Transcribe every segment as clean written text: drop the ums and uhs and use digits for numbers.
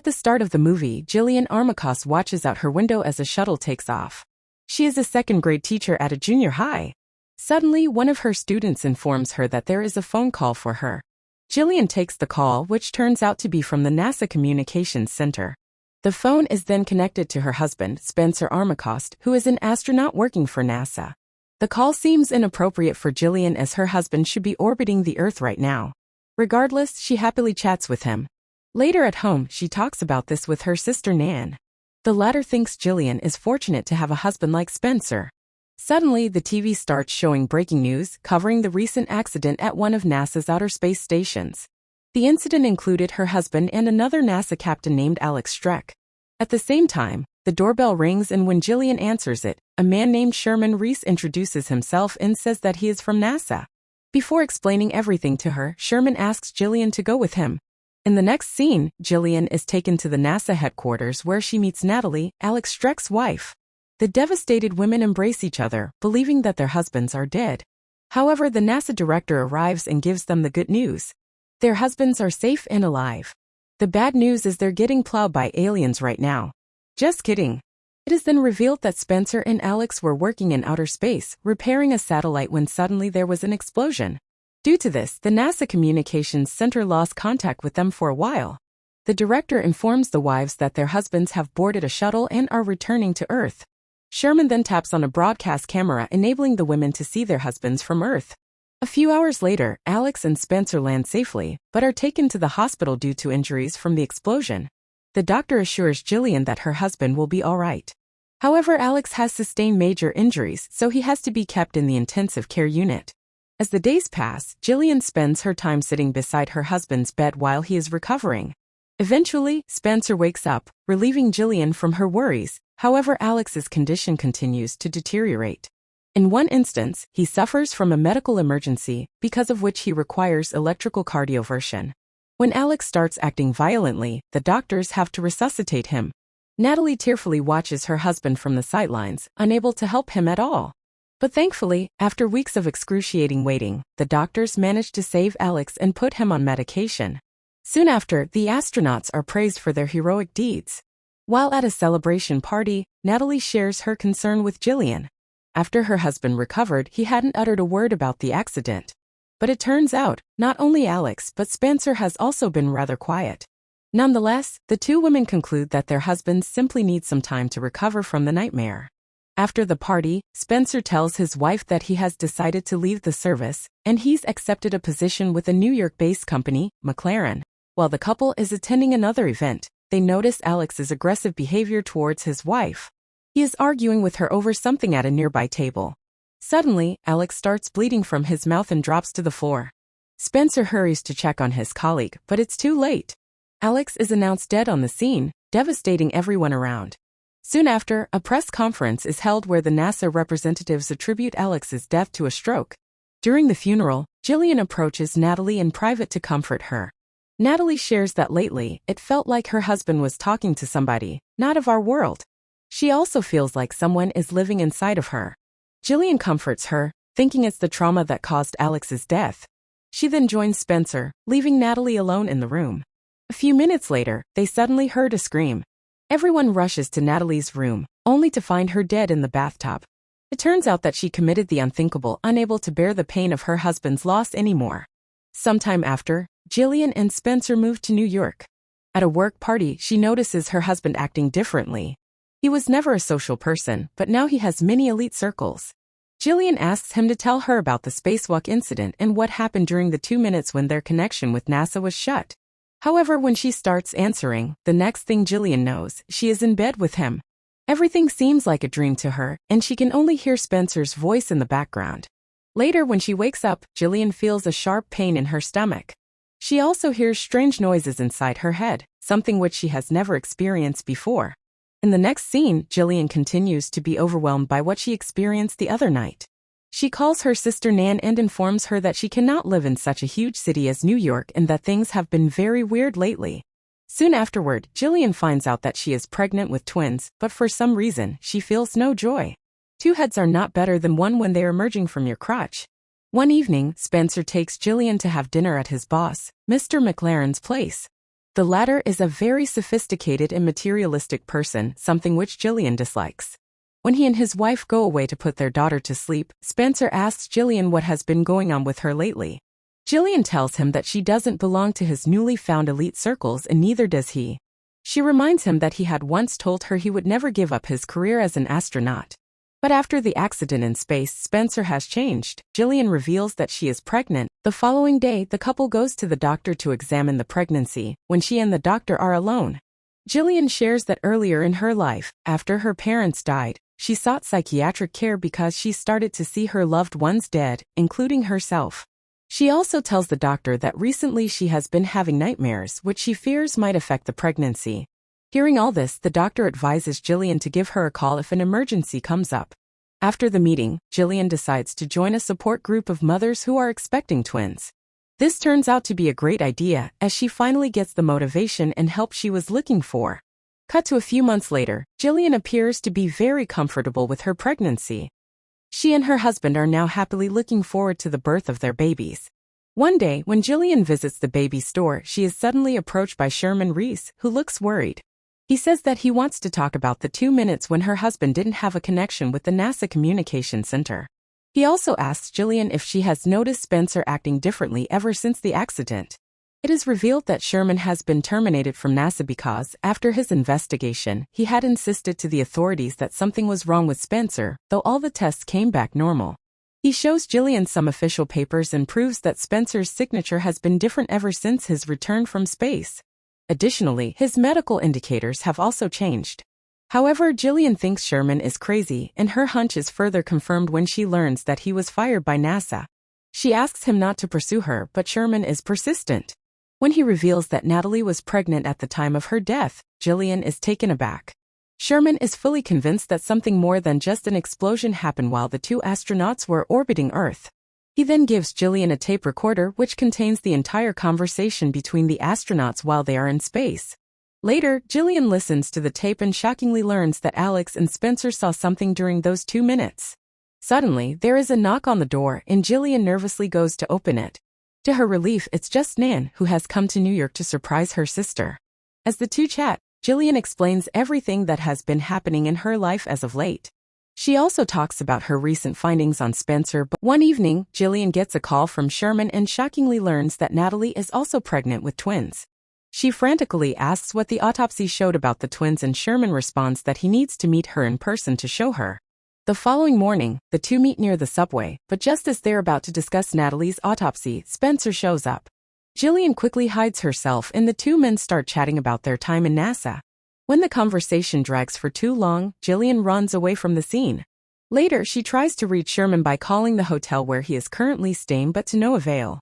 At the start of the movie, Jillian Armacost watches out her window as a shuttle takes off. She is a second-grade teacher at a junior high. Suddenly, one of her students informs her that there is a phone call for her. Jillian takes the call, which turns out to be from the NASA Communications Center. The phone is then connected to her husband, Spencer Armacost, who is an astronaut working for NASA. The call seems inappropriate for Jillian as her husband should be orbiting the Earth right now. Regardless, she happily chats with him. Later at home, she talks about this with her sister Nan. The latter thinks Jillian is fortunate to have a husband like Spencer. Suddenly, the TV starts showing breaking news covering the recent accident at one of NASA's outer space stations. The incident included her husband and another NASA captain named Alex Streck. At the same time, the doorbell rings, and when Jillian answers it, a man named Sherman Reese introduces himself and says that he is from NASA. Before explaining everything to her, Sherman asks Jillian to go with him. In the next scene, Jillian is taken to the NASA headquarters where she meets Natalie, Alex Streck's wife. The devastated women embrace each other, believing that their husbands are dead. However, the NASA director arrives and gives them the good news. Their husbands are safe and alive. The bad news is they're getting plowed by aliens right now. Just kidding. It is then revealed that Spencer and Alex were working in outer space, repairing a satellite when suddenly there was an explosion. Due to this, the NASA Communications Center lost contact with them for a while. The director informs the wives that their husbands have boarded a shuttle and are returning to Earth. Sherman then taps on a broadcast camera, enabling the women to see their husbands from Earth. A few hours later, Alex and Spencer land safely, but are taken to the hospital due to injuries from the explosion. The doctor assures Jillian that her husband will be all right. However, Alex has sustained major injuries, so he has to be kept in the intensive care unit. As the days pass, Jillian spends her time sitting beside her husband's bed while he is recovering. Eventually, Spencer wakes up, relieving Jillian from her worries. However, Alex's condition continues to deteriorate. In one instance, he suffers from a medical emergency, because of which he requires electrical cardioversion. When Alex starts acting violently, the doctors have to resuscitate him. Natalie tearfully watches her husband from the sidelines, unable to help him at all. But thankfully, after weeks of excruciating waiting, the doctors manage to save Alex and put him on medication. Soon after, the astronauts are praised for their heroic deeds. While at a celebration party, Natalie shares her concern with Jillian. After her husband recovered, he hadn't uttered a word about the accident. But it turns out, not only Alex but Spencer has also been rather quiet. Nonetheless, the two women conclude that their husbands simply need some time to recover from the nightmare. After the party, Spencer tells his wife that he has decided to leave the service, and he's accepted a position with a New York-based company, McLaren. While the couple is attending another event, they notice Alex's aggressive behavior towards his wife. He is arguing with her over something at a nearby table. Suddenly, Alex starts bleeding from his mouth and drops to the floor. Spencer hurries to check on his colleague, but it's too late. Alex is announced dead on the scene, devastating everyone around. Soon after, a press conference is held where the NASA representatives attribute Alex's death to a stroke. During the funeral, Jillian approaches Natalie in private to comfort her. Natalie shares that lately, it felt like her husband was talking to somebody, not of our world. She also feels like someone is living inside of her. Jillian comforts her, thinking it's the trauma that caused Alex's death. She then joins Spencer, leaving Natalie alone in the room. A few minutes later, they suddenly heard a scream. Everyone rushes to Natalie's room, only to find her dead in the bathtub. It turns out that she committed the unthinkable, unable to bear the pain of her husband's loss anymore. Sometime after, Jillian and Spencer moved to New York. At a work party, she notices her husband acting differently. He was never a social person, but now he has many elite circles. Jillian asks him to tell her about the spacewalk incident and what happened during the 2 minutes when their connection with NASA was shut. However, when she starts answering, the next thing Jillian knows, she is in bed with him. Everything seems like a dream to her, and she can only hear Spencer's voice in the background. Later, when she wakes up, Jillian feels a sharp pain in her stomach. She also hears strange noises inside her head, something which she has never experienced before. In the next scene, Jillian continues to be overwhelmed by what she experienced the other night. She calls her sister Nan and informs her that she cannot live in such a huge city as New York and that things have been very weird lately. Soon afterward, Jillian finds out that she is pregnant with twins, but for some reason, she feels no joy. Two heads are not better than one when they are emerging from your crotch. One evening, Spencer takes Jillian to have dinner at his boss, Mr. McLaren's place. The latter is a very sophisticated and materialistic person, something which Jillian dislikes. When he and his wife go away to put their daughter to sleep, Spencer asks Jillian what has been going on with her lately. Jillian tells him that she doesn't belong to his newly found elite circles and neither does he. She reminds him that he had once told her he would never give up his career as an astronaut. But after the accident in space, Spencer has changed. Jillian reveals that she is pregnant. The following day, the couple goes to the doctor to examine the pregnancy. When she and the doctor are alone, Jillian shares that earlier in her life, after her parents died, she sought psychiatric care because she started to see her loved ones dead, including herself. She also tells the doctor that recently she has been having nightmares which she fears might affect the pregnancy. Hearing all this, the doctor advises Jillian to give her a call if an emergency comes up. After the meeting, Jillian decides to join a support group of mothers who are expecting twins. This turns out to be a great idea, as she finally gets the motivation and help she was looking for. Cut to a few months later, Jillian appears to be very comfortable with her pregnancy. She and her husband are now happily looking forward to the birth of their babies. One day, when Jillian visits the baby store, she is suddenly approached by Sherman Reese, who looks worried. He says that he wants to talk about the 2 minutes when her husband didn't have a connection with the NASA Communication Center. He also asks Jillian if she has noticed Spencer acting differently ever since the accident. It is revealed that Sherman has been terminated from NASA because, after his investigation, he had insisted to the authorities that something was wrong with Spencer, though all the tests came back normal. He shows Jillian some official papers and proves that Spencer's signature has been different ever since his return from space. Additionally, his medical indicators have also changed. However, Jillian thinks Sherman is crazy, and her hunch is further confirmed when she learns that he was fired by NASA. She asks him not to pursue her, but Sherman is persistent. When he reveals that Natalie was pregnant at the time of her death, Jillian is taken aback. Sherman is fully convinced that something more than just an explosion happened while the two astronauts were orbiting Earth. He then gives Jillian a tape recorder which contains the entire conversation between the astronauts while they are in space. Later, Jillian listens to the tape and shockingly learns that Alex and Spencer saw something during those 2 minutes. Suddenly, there is a knock on the door and Jillian nervously goes to open it. To her relief, it's just Nan, who has come to New York to surprise her sister. As the two chat, Jillian explains everything that has been happening in her life as of late. She also talks about her recent findings on Spencer, but one evening, Jillian gets a call from Sherman and shockingly learns that Natalie is also pregnant with twins. She frantically asks what the autopsy showed about the twins and Sherman responds that he needs to meet her in person to show her. The following morning, the two meet near the subway, but just as they're about to discuss Natalie's autopsy, Spencer shows up. Jillian quickly hides herself and the two men start chatting about their time in NASA. When the conversation drags for too long, Jillian runs away from the scene. Later, she tries to reach Sherman by calling the hotel where he is currently staying, but to no avail.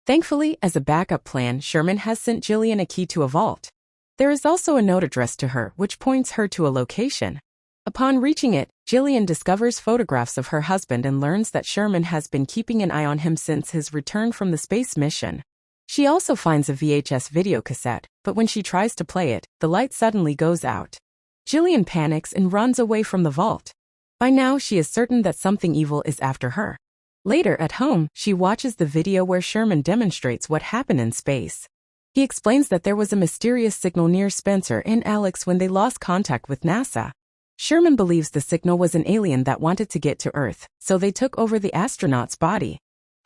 Thankfully, as a backup plan, Sherman has sent Jillian a key to a vault. There is also a note addressed to her, which points her to a location. Upon reaching it, Jillian discovers photographs of her husband and learns that Sherman has been keeping an eye on him since his return from the space mission. She also finds a VHS video cassette, but when she tries to play it, the light suddenly goes out. Jillian panics and runs away from the vault. By now, she is certain that something evil is after her. Later, at home, she watches the video where Sherman demonstrates what happened in space. He explains that there was a mysterious signal near Spencer and Alex when they lost contact with NASA. Sherman believes the signal was an alien that wanted to get to Earth, so they took over the astronaut's body.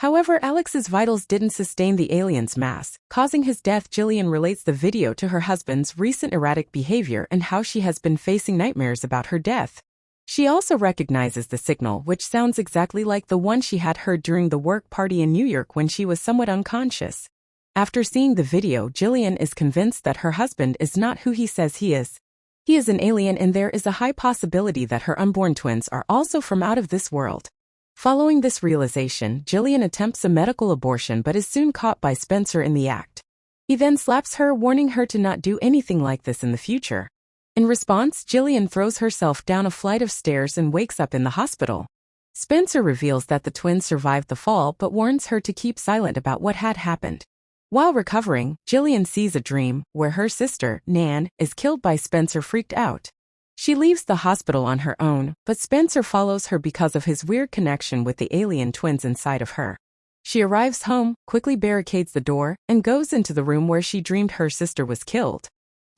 However, Alex's vitals didn't sustain the alien's mass, causing his death. Jillian relates the video to her husband's recent erratic behavior and how she has been facing nightmares about her death. She also recognizes the signal, which sounds exactly like the one she had heard during the work party in New York when she was somewhat unconscious. After seeing the video, Jillian is convinced that her husband is not who he says he is. He is an alien and there is a high possibility that her unborn twins are also from out of this world. Following this realization, Jillian attempts a medical abortion but is soon caught by Spencer in the act. He then slaps her, warning her to not do anything like this in the future. In response, Jillian throws herself down a flight of stairs and wakes up in the hospital. Spencer reveals that the twins survived the fall but warns her to keep silent about what had happened. While recovering, Jillian sees a dream where her sister, Nan, is killed by Spencer. Freaked out, she leaves the hospital on her own, but Spencer follows her because of his weird connection with the alien twins inside of her. She arrives home, quickly barricades the door, and goes into the room where she dreamed her sister was killed.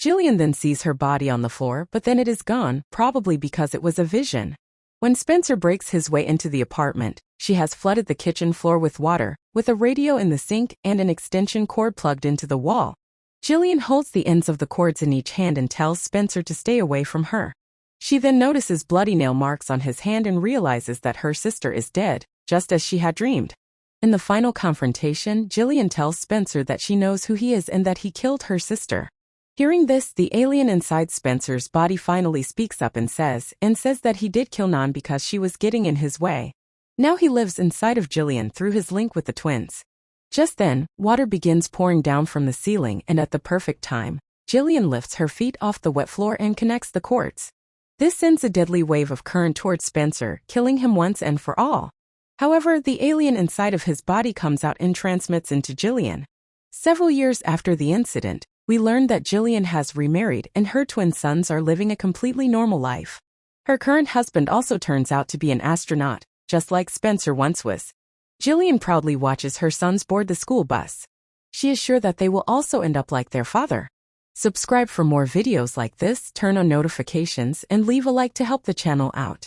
Jillian then sees her body on the floor, but then it is gone, probably because it was a vision. When Spencer breaks his way into the apartment, she has flooded the kitchen floor with water, with a radio in the sink and an extension cord plugged into the wall. Jillian holds the ends of the cords in each hand and tells Spencer to stay away from her. She then notices bloody nail marks on his hand and realizes that her sister is dead, just as she had dreamed. In the final confrontation, Jillian tells Spencer that she knows who he is and that he killed her sister. Hearing this, the alien inside Spencer's body finally speaks up and says that he did kill Nan because she was getting in his way. Now he lives inside of Jillian through his link with the twins. Just then, water begins pouring down from the ceiling, and at the perfect time, Jillian lifts her feet off the wet floor and connects the cords. This sends a deadly wave of current towards Spencer, killing him once and for all. However, the alien inside of his body comes out and transmits into Jillian. Several years after the incident, we learn that Jillian has remarried and her twin sons are living a completely normal life. Her current husband also turns out to be an astronaut, just like Spencer once was. Jillian proudly watches her sons board the school bus. She is sure that they will also end up like their father. Subscribe for more videos like this, turn on notifications, and leave a like to help the channel out.